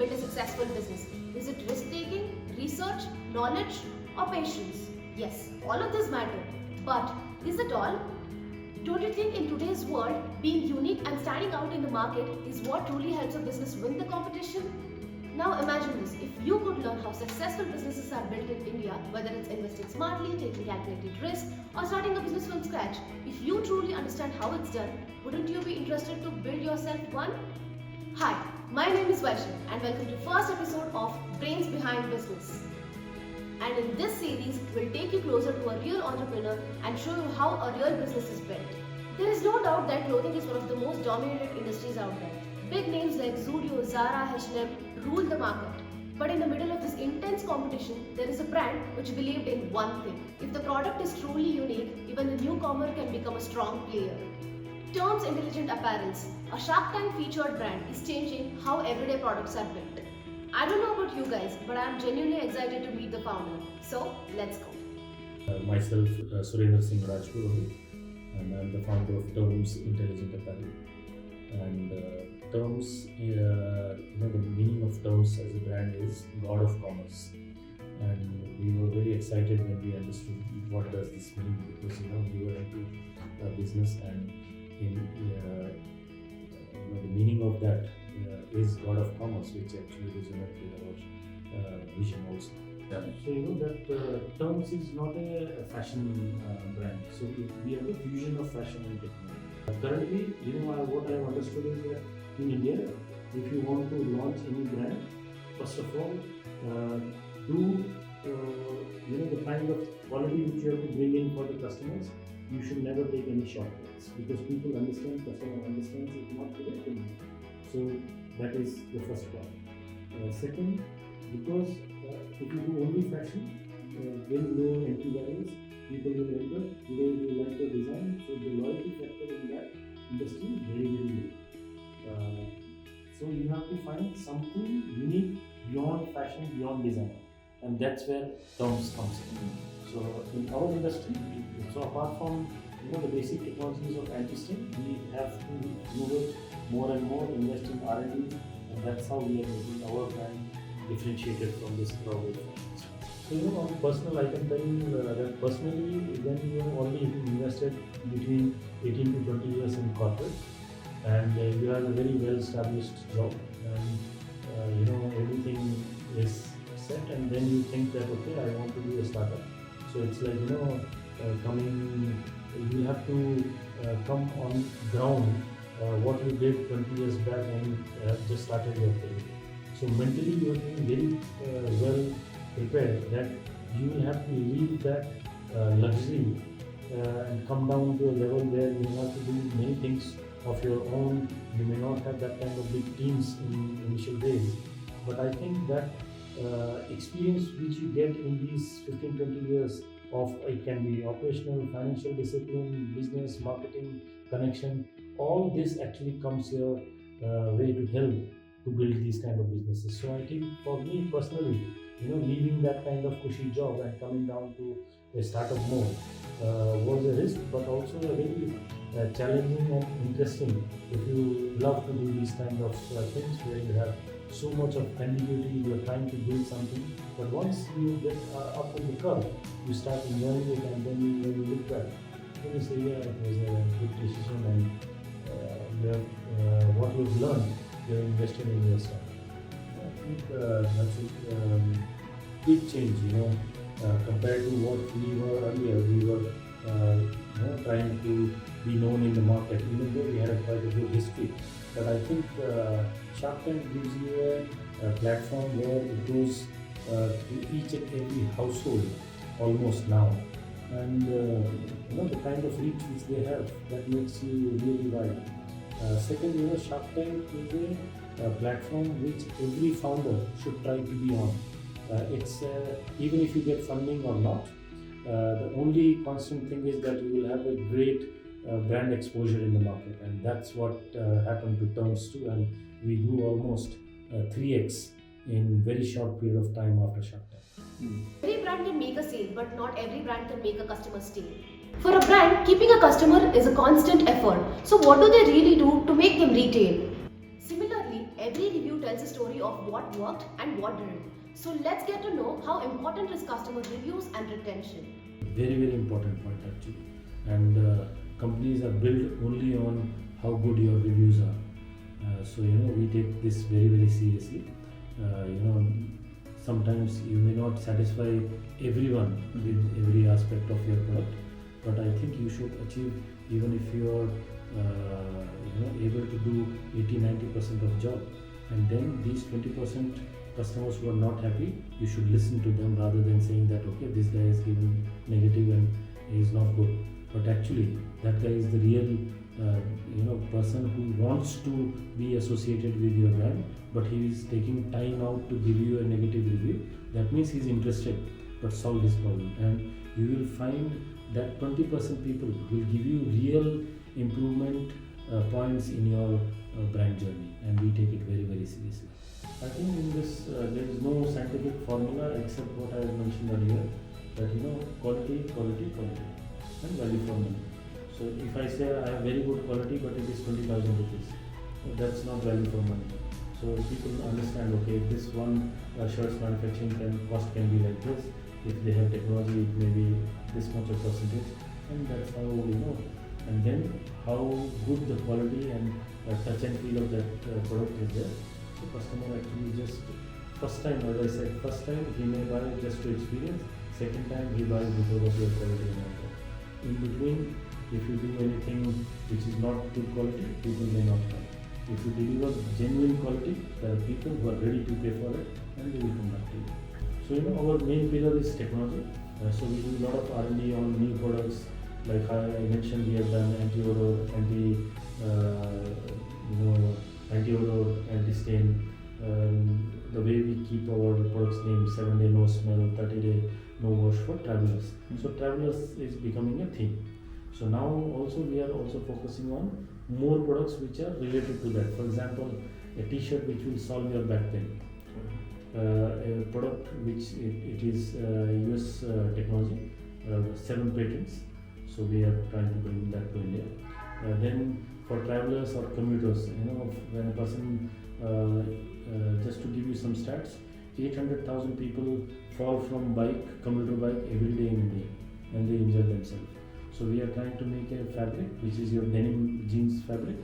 build a successful business? Is it risk-taking, research, knowledge, or patience? Yes, all of this matter. But is it all? Don't you think in today's world, being unique and standing out in the market is what truly helps a business win the competition? Now imagine this, if you could learn how successful businesses are built in India, whether it's investing smartly, taking calculated risks, or starting a business from scratch, if you truly understand how it's done, wouldn't you be interested to build yourself one? Hi, my name is Vaishnav and welcome to first episode of Brains Behind Business. And in this series, we'll take you closer to a real entrepreneur and show you how a real business is built. There is no doubt that clothing is one of the most dominated industries out there. Big names like Zudio, Zara, H&M rule the market. But in the middle of this intense competition, there is a brand which believed in one thing. If the product is truly unique, even the newcomer can become a strong player. TRUMS Intelligent Apparels, a Shark Tank featured brand, is changing how everyday products are built. I don't know about you guys, but I am genuinely excited to meet the founder. So, let's go. Myself, Surendra Singh Rajpur, and I'm the founder of TRUMS Intelligent Apparel. And TRUMS, the meaning of TRUMS as a brand is God of Commerce. And we were very excited when we understood what does this mean, because we were into business, and the meaning of that is God of Commerce, which actually resonates with our vision also. Yeah. So that TRUMS is not a fashion brand. So we have a fusion of fashion and technology. Currently, what I have understood is that in India, if you want to launch any brand, first of all, do the kind of quality which you have to bring in for the customers. You should never take any shortcuts, because people understand, customer understands it not today, tomorrow. So that is the first part. Second, because if you do only fashion, very low entry barriers, people will enter, today they like the design, so the loyalty factor in that industry is very, very low. So you have to find something unique beyond fashion, beyond design, and that's where TRUMS comes in. So in our industry, so apart from the basic technologies of anti-stain, we have to innovate more and more, invest in R&D, and that's how we are making our brand differentiated from this crowded fashion. So on personal, I can tell you that personally, when you have already invested between 18 to 20 years in corporate, and you have a very well-established job, and everything is set, and then you think that okay, I want to do a startup. So it's like you have to come on ground what you did 20 years back when you just started your career. So mentally you are being very well prepared that you will have to leave that luxury and come down to a level where you have to do many things of your own. You may not have that kind of big teams in initial days, but I think that experience which you get in these 15-20 years of, it can be operational, financial discipline, business, marketing, connection, all this actually comes your way to help to build these kind of businesses. So I think for me personally, leaving that kind of cushy job and coming down to a startup mode was a risk, but also a very challenging and interesting if you love to do these kind of things where you have so much of ambiguity, you are trying to build something, but once you get up in the curve, you start enjoying it, and then when you look back, you say, yeah, it was a good decision, and what you've learned, you're invested in yourself. I think that's a big change, compared to what we were earlier. We were trying to be known in the market, even though we had quite a good history. But I think Shark Tank gives you a platform where it goes to each and every household almost now, and the kind of reach which they have, that makes you really wide. Second, Shark Tank is a platform which every founder should try to be on. It's even if you get funding or not, the only constant thing is that you will have a great brand exposure in the market, and that's what happened to TRUMS too, and we grew almost 3x in very short period of time after Shark Tank. Every brand can make a sale, but not every brand can make a customer stay. For a brand, keeping a customer is a constant effort. So what do they really do to make them retain? Similarly, every review tells a story of what worked and what didn't. So let's get to know how important is customer reviews and retention. Very, very important point actually. And companies are built only on how good your reviews are. So we take this very, very seriously. Sometimes you may not satisfy everyone with every aspect of your product, but I think you should achieve, even if you are able to do 80-90% of job, and then these 20% customers who are not happy, you should listen to them rather than saying that okay, this guy is given negative and he is not good. But actually that guy is the real person who wants to be associated with your brand, but he is taking time out to give you a negative review. That means he is interested but solve this problem, and you will find that 20% people will give you real improvement points in your brand journey, and we take it very, very seriously. I think in this there is no scientific formula except what I mentioned earlier, that quality, quality, quality, and value for money. So if I say I have very good quality but it is 20,000 rupees, that's not value for money. So people understand, okay, this one shirts manufacturing cost can be like this. If they have technology, it may be this much of percentage, and that's how we know. And then how good the quality and touch and feel of that product is there. So customer actually just first time, as I said, first time he may buy just to experience. Second time he buys because of your quality and all that. In between, if you do anything which is not good quality, people may not come. If you deliver genuine quality, there are people who are ready to pay for it, and they will come back to you. So our main pillar is technology. So we do a lot of R&D on new products. Like I mentioned, we have done anti-odor, anti-odor, anti-stain. The way we keep our products name, 7-day no smell, 30-day no wash for travelers. So travelers is becoming a theme. So now also we are also focusing on more products which are related to that. For example, a t-shirt which will solve your back pain. A product which it is US technology, 7 patents. So we are trying to bring that to India. Then for travelers or commuters, when a person, just to give you some stats, 800,000 people fall from commuter bike every day in India, and they injure themselves. So we are trying to make a fabric which is your denim jeans fabric.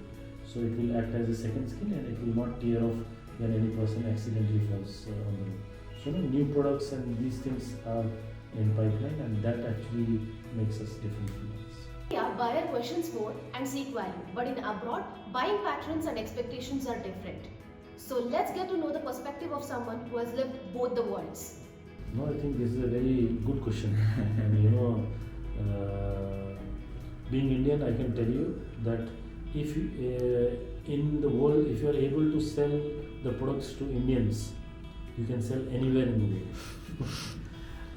So it will act as a second skin, and it will not tear off when any person accidentally falls on the road. So new products and these things are in pipeline, and that actually makes us different from others. Yeah, buyer questions more and seek value, but in abroad, buying patterns and expectations are different. So let's get to know the perspective of someone who has lived both the worlds. No, I think this is a very good question. And being Indian, I can tell you that if you, in the world, if you are able to sell the products to Indians, you can sell anywhere in the world.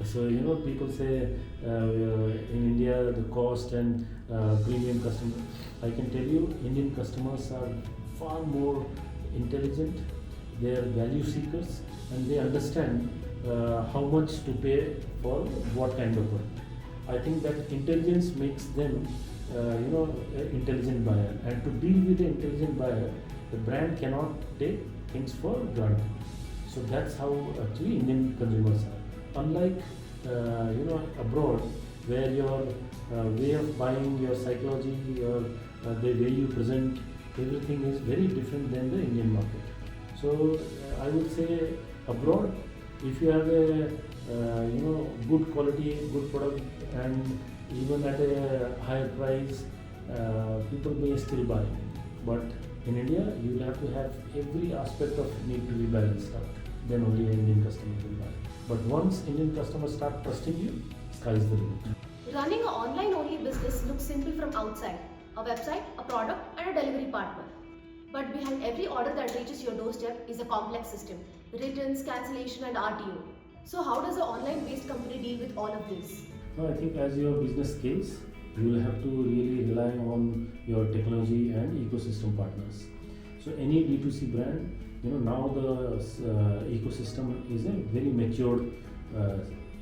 So people say in India the cost and premium customer. I can tell you, Indian customers are far more intelligent. They are value seekers, and they understand how much to pay for what kind of product. I think that intelligence makes them, an intelligent buyer. And to deal with the intelligent buyer, the brand cannot take things for granted. So that's how actually Indian consumers are. Unlike, abroad, where your way of buying, your psychology, the way you present, everything is very different than the Indian market. So I would say abroad, if you have a good quality, good product, and even at a higher price, people may still buy. But in India, you will have to have every aspect of need to be balanced out. Then only an Indian customer will buy. But once Indian customers start trusting you, sky is the limit. Running an online-only business looks simple from outside: a website, a product, and a delivery partner. But behind every order that reaches your doorstep is a complex system: returns, cancellation, and RTO. So how does an online-based company deal with all of this? No, I think as your business scales, you will have to really rely on your technology and ecosystem partners. So any D2C brand, now the ecosystem is a very matured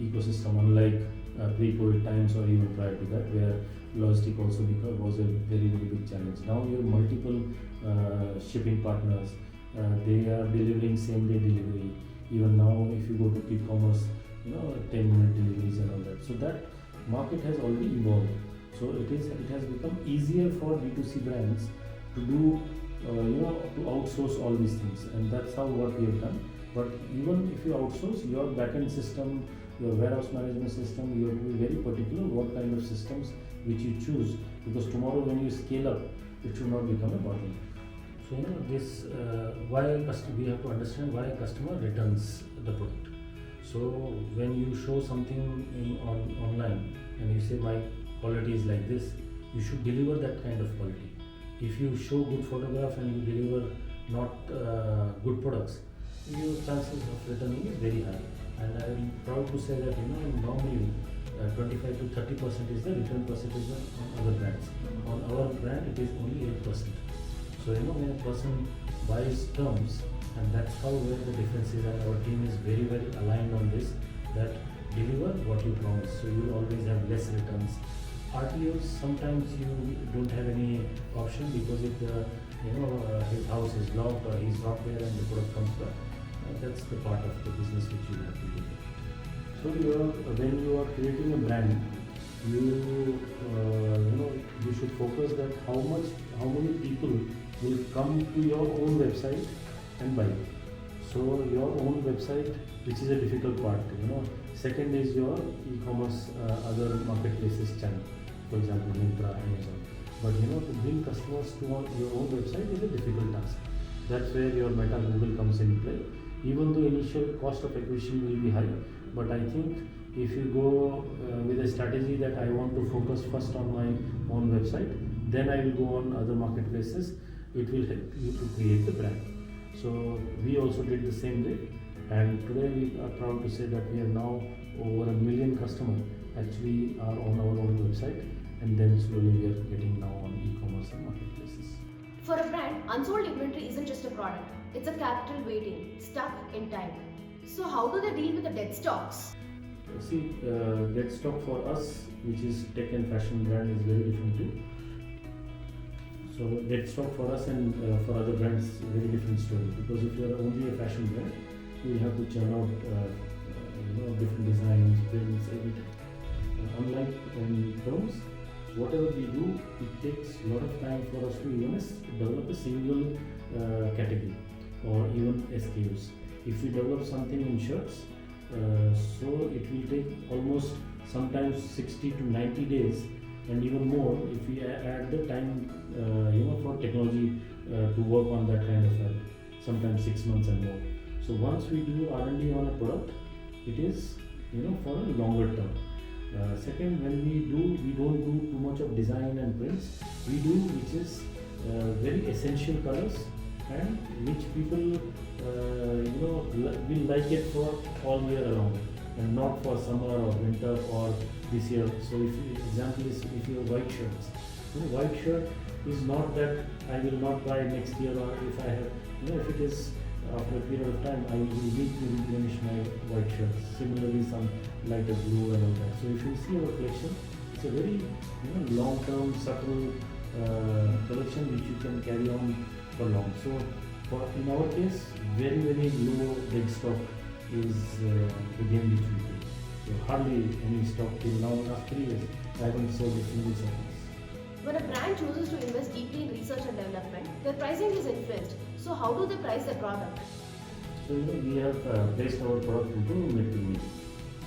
ecosystem, unlike pre-COVID times or even prior to that, where logistic also was a very, very big challenge. Now you have multiple shipping partners, They are delivering same day delivery. Even now, if you go to e-commerce, 10-minute deliveries and all that. So that market has already evolved. So it has become easier for D2C brands to do, to outsource all these things, and that's how what we have done. But even if you outsource your backend system, your warehouse management system, you have to be very particular what kind of systems which you choose, because tomorrow when you scale up, it should not become a bottleneck. So this why we have to understand why a customer returns the product. So when you show something online and you say my quality is like this, you should deliver that kind of quality. If you show good photograph and you deliver not good products, your chances of returning is very high. And I am proud to say that normally 25 to 30% is the return percentage on other brands. On our brand, it is only 8%. So when a person buys TRUMS, and that's how where the difference is, and our team is very aligned on this, that deliver what you promise. So you will always have less returns. RTOs, sometimes you don't have any option, because if his house is locked or he's not there and the product comes back, that's the part of the business which you have to do. So when you are creating a brand, you should focus that how many people will come to your own website and buy. So your own website, which is a difficult part. Second is your e-commerce, other marketplaces channel, for example Myntra, Amazon. But to bring customers to your own website is a difficult task. That's where your Meta Google comes in play. Even though initial cost of acquisition will be high, but I think if you go with a strategy that I want to focus first on my own website, then I will go on other marketplaces, it will help you to create the brand. So we also did the same way, and today we are proud to say that we have now over 1 million customers actually are on our own website, and then slowly we are getting now on e-commerce and marketplaces. For a brand, unsold inventory isn't just a product, it's a capital waiting, stuck in time. So how do they deal with the dead stocks? See, dead stock for us, which is tech and fashion brand, is very different too. So dead stock for us and for other brands is a very different story, because if you are only a fashion brand, you will have to churn out different designs, prints, everything. Unlike in TRUMS, whatever we do, it takes a lot of time for us to even develop a single category or even SKUs. If we develop something in shirts, so it will take almost sometimes 60 to 90 days, and even more if we add the time for technology to work on that kind of fabric, sometimes 6 months and more. So once we do R&D on a product, it is for a longer term. Second, when we don't do too much of design and prints. We do which is very essential colors, and which people will like it for all year around, and not for summer or winter or this year. So example is if you have white shirts, white shirt is not that I will not buy next year, or if I have, if it is after a period of time, I will need to replenish my white shirts. Similarly, some lighter blue and all that. So if you see our collection, it's a very long-term, subtle collection which you can carry on for long. So in our case, very low dead stock is the game which we play. So hardly any stock till now. Last 3 years, I haven't sold a single surplus. When a brand chooses to invest deeply in research and development, their pricing is influenced. So how do they price their product? So we have placed our product into mid-premium.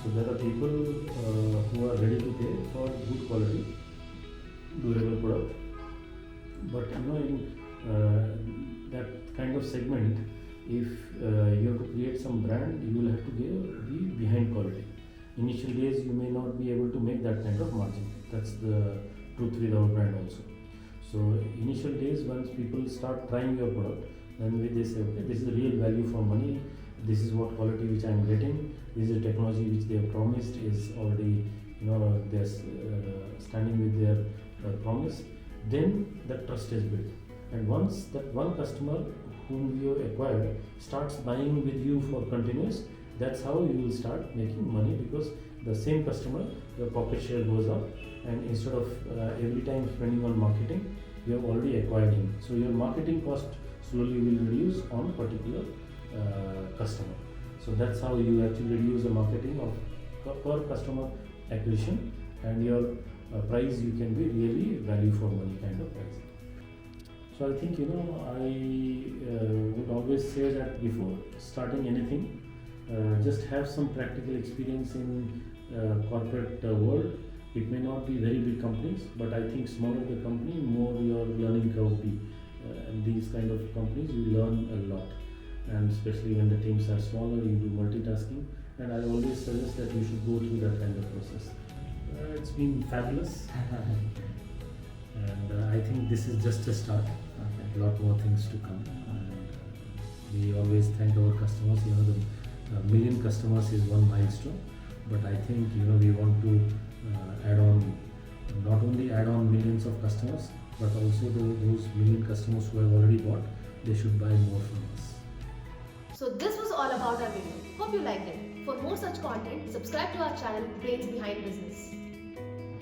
So there are people who are ready to pay for good quality, durable product. But in that kind of segment, if you have to create some brand, you will have to be behind quality. Initial days you may not be able to make that kind of margin. That's the truth with our brand also. So initial days, once people start trying your product, then they say, okay, this is the real value for money, this is what quality which I am getting, this is the technology which they have promised is already, they're standing with their promise, then that trust is built. And once that one customer whom you acquired starts buying with you for continuous, that's how you will start making money, because the same customer, your pocket share goes up, and instead of every time spending on marketing, you have already acquired him. So your marketing cost slowly will reduce on particular customer. So that's how you actually reduce the marketing of per customer acquisition, and your price you can be really value for money kind of pricing. So I think I would always say that before starting anything, just have some practical experience in corporate world. It may not be very big companies, but I think smaller the company, more your learning curve be. And these kind of companies, you learn a lot, and especially when the teams are smaller, you do multitasking. And I always suggest that you should go through that kind of process. It's been fabulous, and I think this is just a start. A lot more things to come. And we always thank our customers. The million customers is one milestone, but I think we want to add on, not only add on millions of customers, but also those million customers who have already bought, they should buy more from us. So this was all about our video. Hope you liked it. For more such content, subscribe to our channel Brains Behind Business.